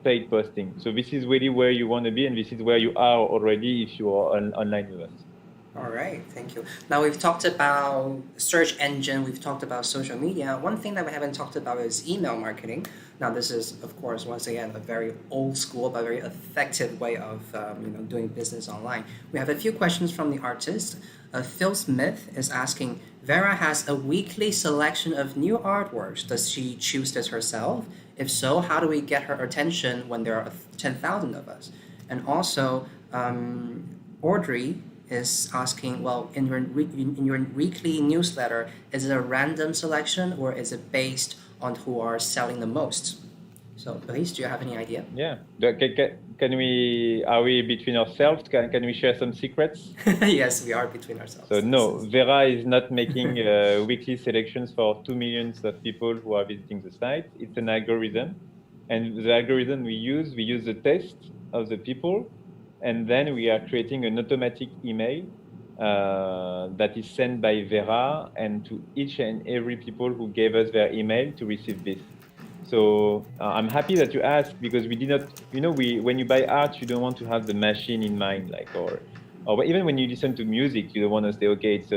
paid posting. So this is really where you want to be, and this is where you are already if you are online with us. All right, thank you. Now we've talked about search engine, we've talked about social media. One thing that we haven't talked about is email marketing. Now this is, of course, once again, a very old school but very effective way of doing business online. We have a few questions from the artist. Phil Smith is asking, Vera has a weekly selection of new artworks. Does she choose this herself? If so, how do we get her attention when there are 10,000 of us? And also, Audrey is asking, well, in your weekly newsletter, is it a random selection or is it based on who are selling the most? So, Elise, do you have any idea? Yeah. Can we? Are we between ourselves? Can we share some secrets? Yes, we are between ourselves. So no, Vera is not making weekly selections for 2 million of people who are visiting the site. It's an algorithm, and the algorithm we use the test of the people, and then we are creating an automatic email that is sent by Vera and to each and every people who gave us their email to receive this. So I'm happy that you asked, because we did not, when you buy art, you don't want to have the machine in mind, or even when you listen to music, you don't want to say, okay, it's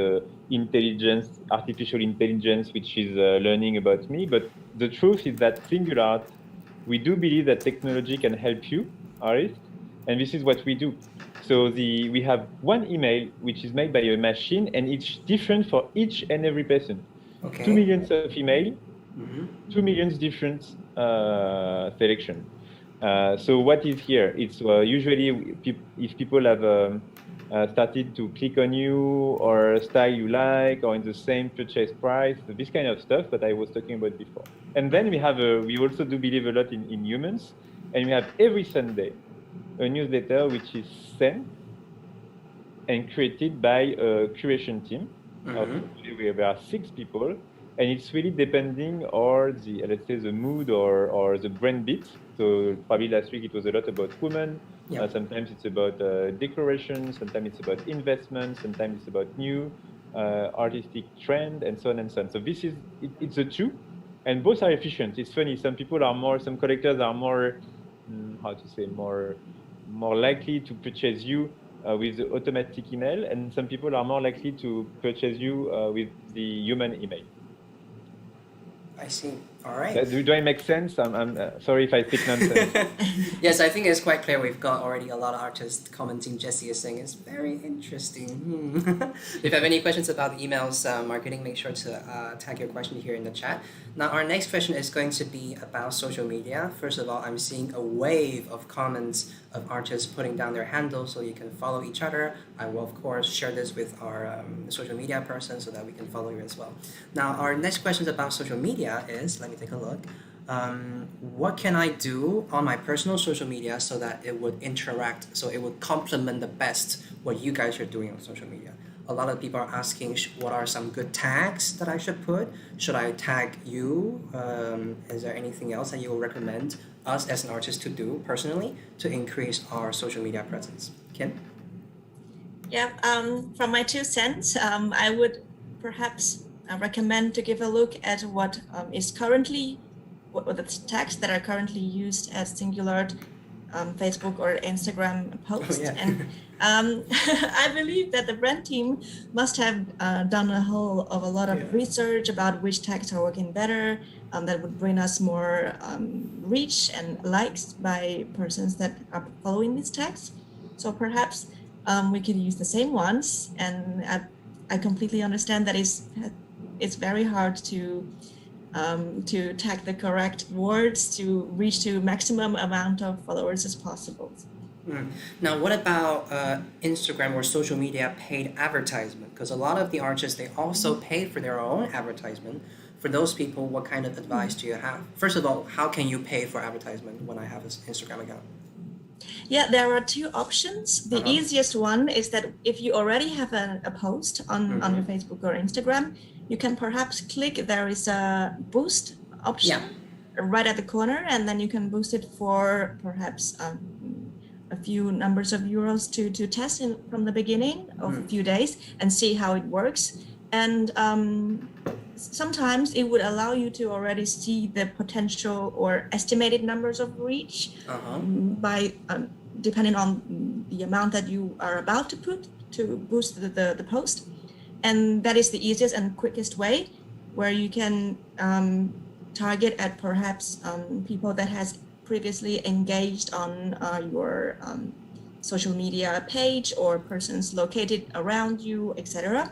artificial intelligence, which is learning about me. But the truth is that Singulart, we do believe that technology can help you, artists, and this is what we do. So we have one email which is made by a machine, and it's different for each and every person. Okay. 2 million of email, 2 million different selection. So what is here? It's usually if people have started to click on you, or a style you like, or in the same purchase price, this kind of stuff that I was talking about before. And then we also do believe a lot in humans, and we have every Sunday a newsletter which is sent and created by a curation team. There are 6 people, and it's really depending on let's say the mood or the brand beat. So probably last week it was a lot about women. Yeah. Sometimes it's about decoration. Sometimes it's about investment. Sometimes it's about new artistic trend, and so on and so on. So it's a two, and both are efficient. It's funny. Some collectors are more, more likely to purchase you with the automatic email, and some people are more likely to purchase you with the human email. I see. All right. Do I make sense? I'm sorry if I speak nonsense. Yes, I think it's quite clear. We've got already a lot of artists commenting. Jesse is saying it's very interesting. If you have any questions about emails marketing, make sure to tag your question here in the chat. Now, our next question is going to be about social media. First of all, I'm seeing a wave of comments of artists putting down their handles so you can follow each other. I will, of course, share this with our social media person so that we can follow you as well. Now, our next question about social media is, let me take a look. What can I do on my personal social media so that it would interact, so it would complement the best what you guys are doing on social media? A lot of people are asking, what are some good tags that I should put? Should I tag you? Is there anything else that you will recommend us as an artist to do personally to increase our social media presence? Kim? Yeah, from my 2 cents, I would perhaps recommend to give a look at what is currently, what the tags that are currently used as Singulart Facebook or Instagram posts. Oh, yeah. And I believe that the brand team must have done a lot of research about which tags are working better, that would bring us more reach and likes by persons that are following these tags. So perhaps we could use the same ones, and I completely understand that it's very hard to tag the correct words to reach to maximum amount of followers as possible. Now, what about Instagram or social media paid advertisement? Because a lot of the artists, they also pay for their own advertisement. For those people, what kind of advice do you have? First of all, how can you pay for advertisement when I have an Instagram account? Yeah, there are 2 options. The easiest one is that if you already have a post on your Facebook or Instagram, you can perhaps click, there is a boost option right at the corner, and then you can boost it for perhaps a few numbers of euros to test from the beginning of a few days and see how it works. And sometimes it would allow you to already see the potential or estimated numbers of reach by depending on the amount that you are about to put boost the post, and that is the easiest and quickest way, where you can target at perhaps people that has previously engaged on your social media page, or persons located around you, etc.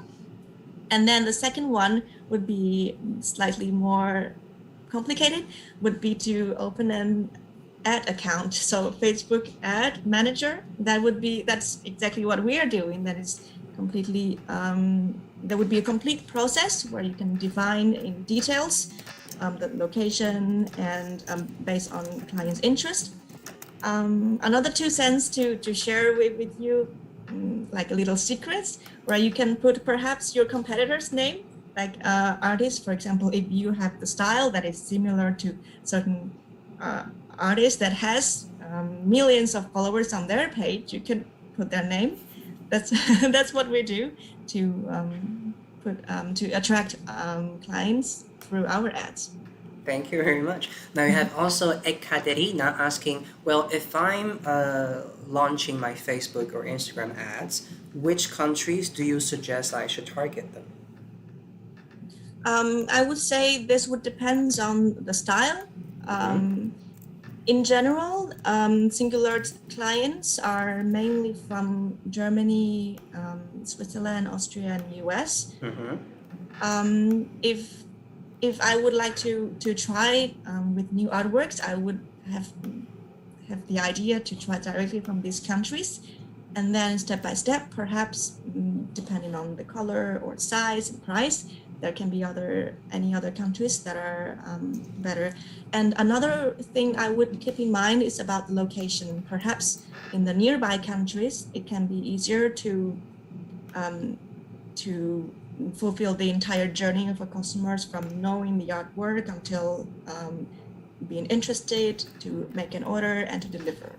And then the second one would be slightly more complicated, would be to open an ad account. So Facebook ad manager, that's exactly what we are doing. That is completely, there would be a complete process where you can define in details the location and based on client's interest. Another 2 cents to share with you, like a little secrets, where you can put perhaps your competitor's name, like artists, for example. If you have the style that is similar to certain artists that has millions of followers on their page, you can put their name. That's that's what we do to attract clients through our ads. Thank you very much. Now we have also Ekaterina asking, well, if I'm launching my Facebook or Instagram ads, which countries do you suggest I should target them? I would say this would depend on the style. In general, Singulart clients are mainly from Germany, Switzerland, Austria, and US. If I would like to try with new artworks, I would have the idea to try directly from these countries, and then step by step, perhaps depending on the color or size and price, there can be any other countries that are better. And another thing I would keep in mind is about the location. Perhaps in the nearby countries, it can be easier to fulfill the entire journey of a customers, from knowing the artwork until being interested to make an order and to deliver.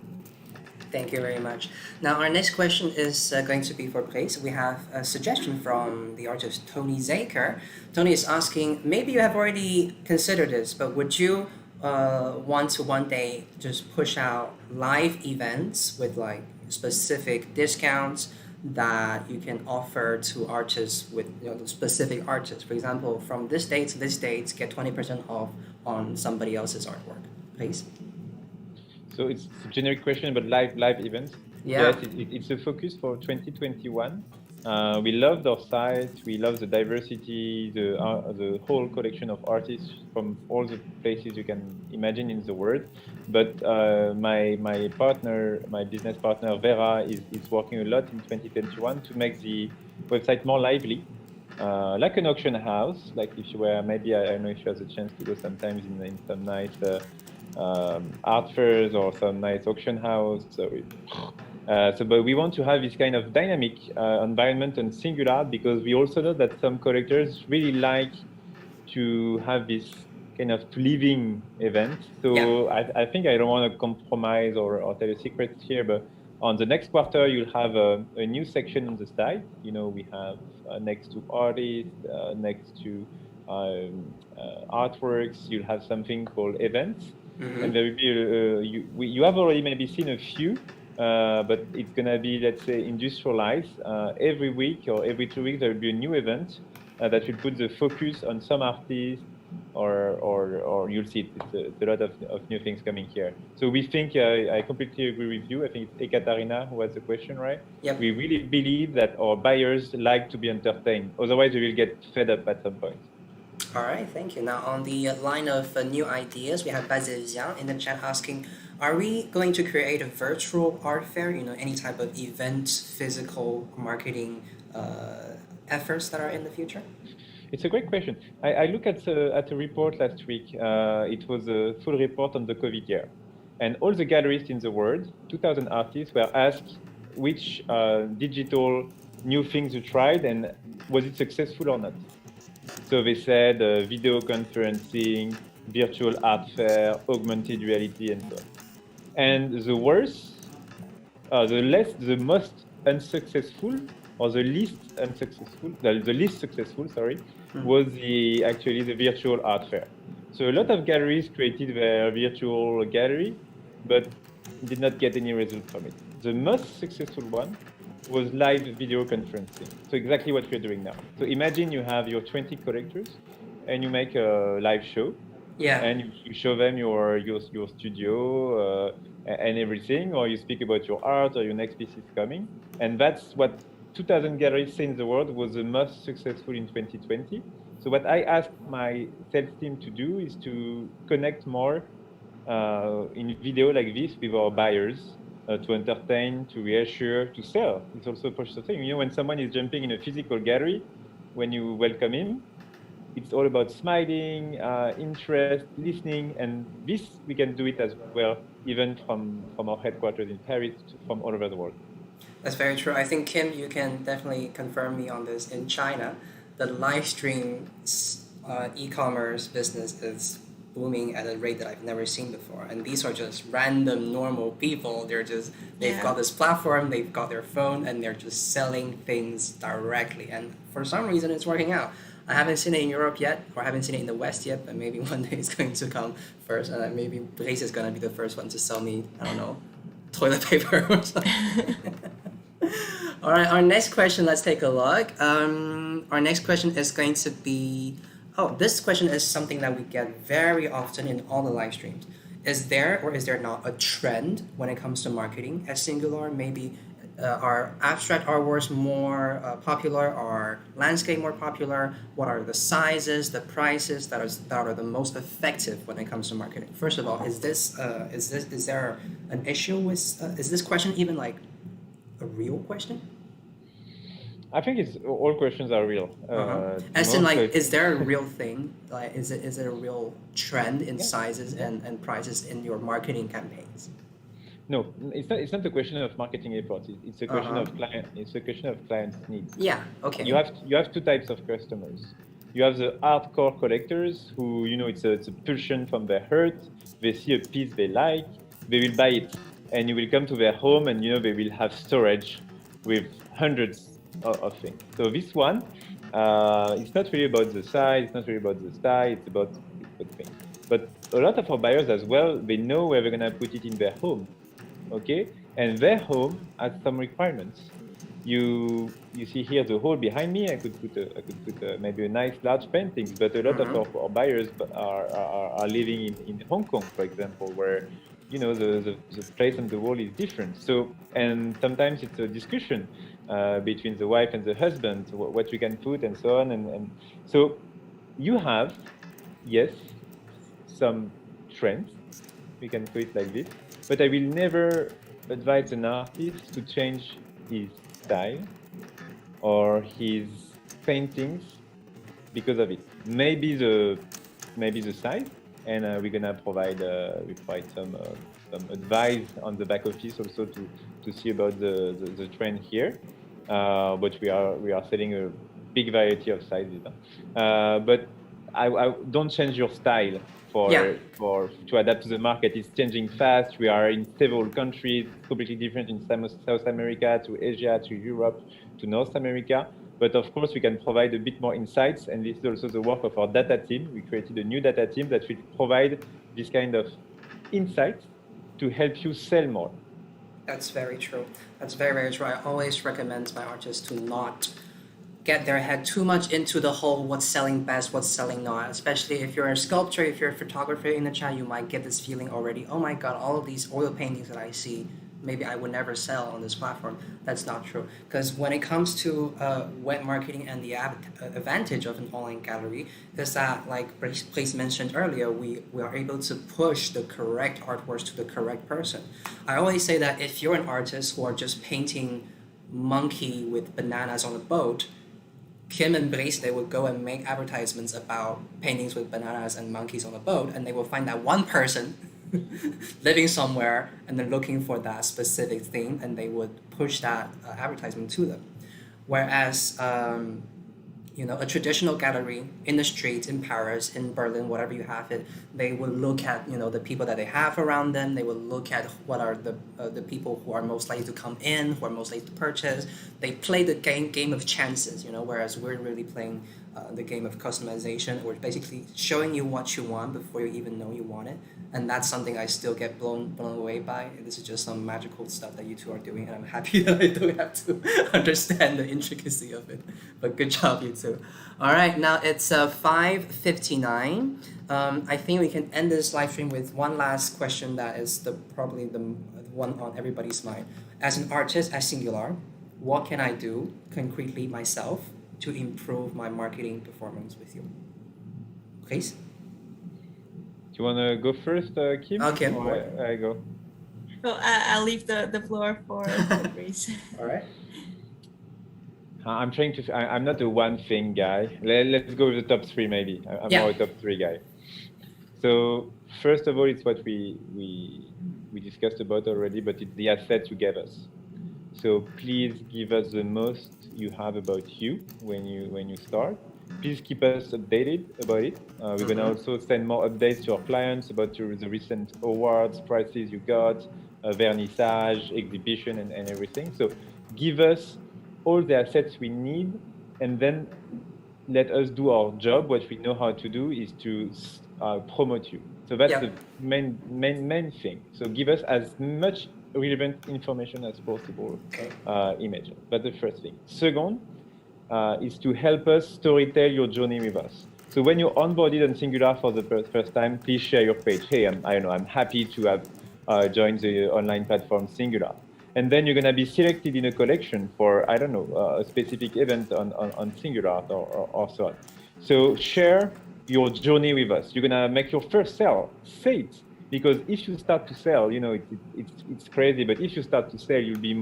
Thank you very much. Now our next question is going to be for Place. We have a suggestion from the artist Tony Zaker. Tony is asking, maybe you have already considered this, but would you want to one day just push out live events with like specific discounts that you can offer to artists with specific artists? For example, from this date to this date, get 20% off on somebody else's artwork, please. So it's a generic question, but live events. Yeah. Yes, it's a focus for 2021. We love our site. We love the diversity, the whole collection of artists from all the places you can imagine in the world. But my partner, my business partner Vera, is working a lot in 2021 to make the website more lively, like an auction house. Like if you were, maybe I don't know if you have the chance to go sometimes in some nice art fairs or some nice auction house. But we want to have this kind of dynamic environment on Singulart, because we also know that some collectors really like to have this kind of living event. So yeah. I think I don't want to compromise or tell a secret here, but on the next quarter, you'll have a new section on the site. You know, we have next to artists, next to artworks, you'll have something called events. And there will be, you have already maybe seen a few, but it's going to be, let's say, industrialized. Every week or every 2 weeks, there will be a new event that will put the focus on some artists, or you'll see it's a lot of new things coming here. So we think, I completely agree with you. I think it's Ekaterina who has the question, right? Yep. We really believe that our buyers like to be entertained. Otherwise, we will get fed up at some point. All right, thank you. Now, on the line of new ideas, we have Bazilzian in the chat asking, are we going to create a virtual art fair? You know, any type of event, physical marketing efforts that are in the future? It's a great question. I looked at a report last week. It was a full report on the COVID year. And all the galleries in the world, 2,000 artists, were asked which digital new things you tried and was it successful or not. So they said video conferencing, virtual art fair, augmented reality, and so on. And the worst, the most unsuccessful, or the least unsuccessful, the least successful, sorry, was actually the virtual art fair. So a lot of galleries created their virtual gallery, but did not get any result from it. The most successful one was live video conferencing. So exactly what we're doing now. So imagine you have your 20 collectors and you make a live show Yeah. and you show them your studio and everything, or you speak about your art or your next piece is coming. And that's what 2000 galleries say in the world was the most successful in 2020. So what I asked my sales team to do is to connect more in video like this with our buyers to entertain, to reassure, to sell. It's also a process of thing. You know, when someone is jumping in a physical gallery, when you welcome him, it's all about smiling, interest, listening, and this we can do it as well, even from our headquarters in Paris, from all over the world. That's very true. I think Kim, you can definitely confirm me on this. In China, the live stream e-commerce business is booming at a rate that I've never seen before. And these are just random normal people. They've got this platform, they've got their phone, and they're just selling things directly. And for some reason, it's working out. I haven't seen it in Europe yet, or I haven't seen it in the West yet, but maybe one day it's going to come first. And maybe Brace is going to be the first one to sell me, I don't know, toilet paper or something. All right, our next question, let's take a look. Our next question is going to be, this question is something that we get very often in all the live streams. Is there or is there not a trend when it comes to marketing at Singular? Maybe are abstract artworks more popular? Are landscape more popular? What are the sizes, the prices that are the most effective when it comes to marketing? First of all, is there an issue with is this question even like a real question? I think it's all questions are real. As in, like, is there a real thing? Like, is it a real trend in sizes and prices in your marketing campaigns? No, it's not a question of marketing efforts. It's a question of client. It's a question of client needs. Yeah. Okay. You have two types of customers. You have the hardcore collectors who, you know, it's a pulsion from their heart. They see a piece they like, they will buy it, and you will come to their home, and you know they will have storage with hundreds of things. So this one, it's not really about the size, it's not really about the style, it's about things. But a lot of our buyers as well, they know where they're gonna put it in their home, okay? And their home has some requirements. You see here the hall behind me. I could put maybe a nice large paintings, but a lot of our buyers are living in Hong Kong, for example, where you know the place on the wall is different. So and sometimes it's a discussion between the wife and the husband, what you can put and so on. And so you have, yes, some trends, we can put it like this, but I will never advise an artist to change his style or his paintings because of it. Maybe the size, and we're gonna provide some advice on the back office also to see about the trend here. But we are selling a big variety of sizes. But I don't change your style to adapt to the market. It's changing fast. We are in several countries, completely different in South America, to Asia, to Europe, to North America. But of course, we can provide a bit more insights, and this is also the work of our data team. We created a new data team that will provide this kind of insights to help you sell more. That's very true. That's very, very true. I always recommend my artists to not get their head too much into the whole what's selling best, what's selling not. Especially if you're a sculptor, if you're a photographer in the chat, you might get this feeling already, oh my god, all of these oil paintings that I see, maybe I would never sell on this platform. That's not true. Because when it comes to web marketing and the advantage of an online gallery is that, like Place mentioned earlier, we are able to push the correct artworks to the correct person. I always say that if you're an artist who are just painting monkey with bananas on a boat, Kim and Brice, they would go and make advertisements about paintings with bananas and monkeys on a boat, and they will find that one person living somewhere and they're looking for that specific thing, and they would push that advertisement to them. Whereas a traditional gallery in the streets in Paris, in Berlin, whatever you have it, they will look at the people that they have around them. They will look at what are the people who are most likely to come in, who are most likely to purchase. They play the game of chances, whereas we're really playing the game of customization, or basically showing you what you want before you even know you want it. And that's something I still get blown away by. This is just some magical stuff that you two are doing, and I'm happy that I don't have to understand the intricacy of it. But good job, you two. All right, now it's 5:59. I think we can end this live stream with one last question that is probably the one on everybody's mind. As an artist at Singular, what can I do concretely myself to improve my marketing performance with you? Please. Do you want to go first, Kim? Okay. Or I go. So I'll leave the floor for Grace. All right. I'm trying to. I'm not a one thing guy. Let's go with the top three maybe. I'm Yeah. more a top three guy. So first of all, it's what we discussed about already, but it's the asset you gave us. So please give us the most you have about you when you start. Please keep us updated about it. We're gonna also send more updates to our clients about the recent awards, prizes you got, vernissage, exhibition, and everything. So give us all the assets we need, and then let us do our job. What we know how to do is to promote you. So that's the main thing. So give us as much relevant information as possible. Okay. Image. That's the first thing. Second is to help us storytell your journey with us. So when you're onboarded on Singular for the first time, please share your page. Hey, I'm happy to have joined the online platform Singular. And then you're going to be selected in a collection for, a specific event on Singulart or so on. So share your journey with us. You're going to make your first sale. Say it. Because if you start to sell, it's crazy, but if you start to sell, you'll be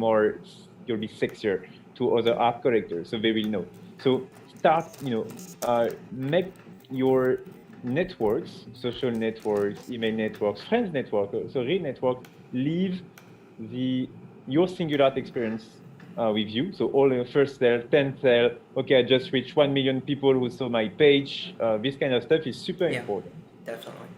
sexier to other art collectors, so they will know. So start, make your networks, social networks, email networks, friends network, so real network, leave your Singulart experience with you. So all the first sale, 10th sale, okay, I just reached 1 million people who saw my page. This kind of stuff is super important. Definitely.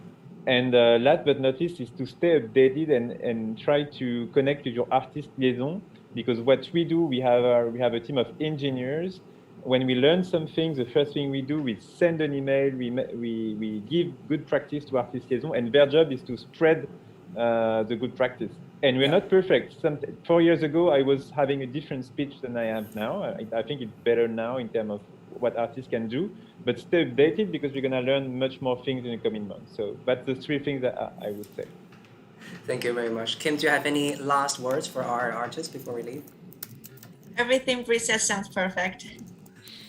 And last but not least is to stay updated and try to connect with your artist liaison, because what we do, we have a team of engineers. When we learn something, the first thing we do is send an email. We give good practice to artist liaison, and their job is to spread the good practice. And we're not perfect. 4 years ago, I was having a different speech than I am now. I think it's better now in terms of what artists can do, but stay updated, because we're going to learn much more things in the coming months. So that's the three things that I would say. Thank you very much. Kim, do you have any last words for our artists before we leave? Everything Bree said sounds perfect.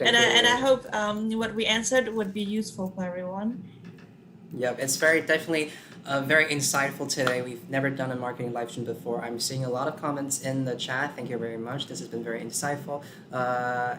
And I hope what we answered would be useful for everyone. Yep, it's definitely very insightful today. We've never done a marketing live stream before. I'm seeing a lot of comments in the chat. Thank you very much. This has been very insightful.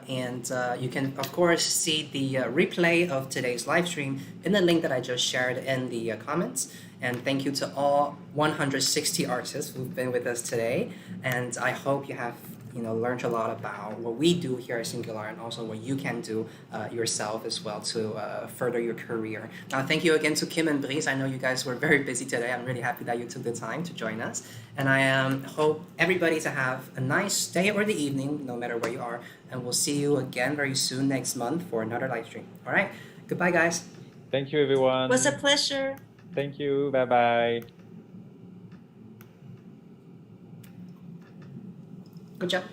And you can, of course, see the replay of today's live stream in the link that I just shared in the comments. And thank you to all 160 artists who've been with us today. And I hope you have learned a lot about what we do here at Singular, and also what you can do yourself as well to further your career. Now, thank you again to Kim and Brice. I know you guys were very busy today. I'm really happy that you took the time to join us. And I hope everybody to have a nice day or the evening, no matter where you are. And we'll see you again very soon next month for another live stream. All right. Goodbye, guys. Thank you, everyone. It was a pleasure. Thank you. Bye-bye. Good job.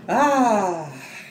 Ah.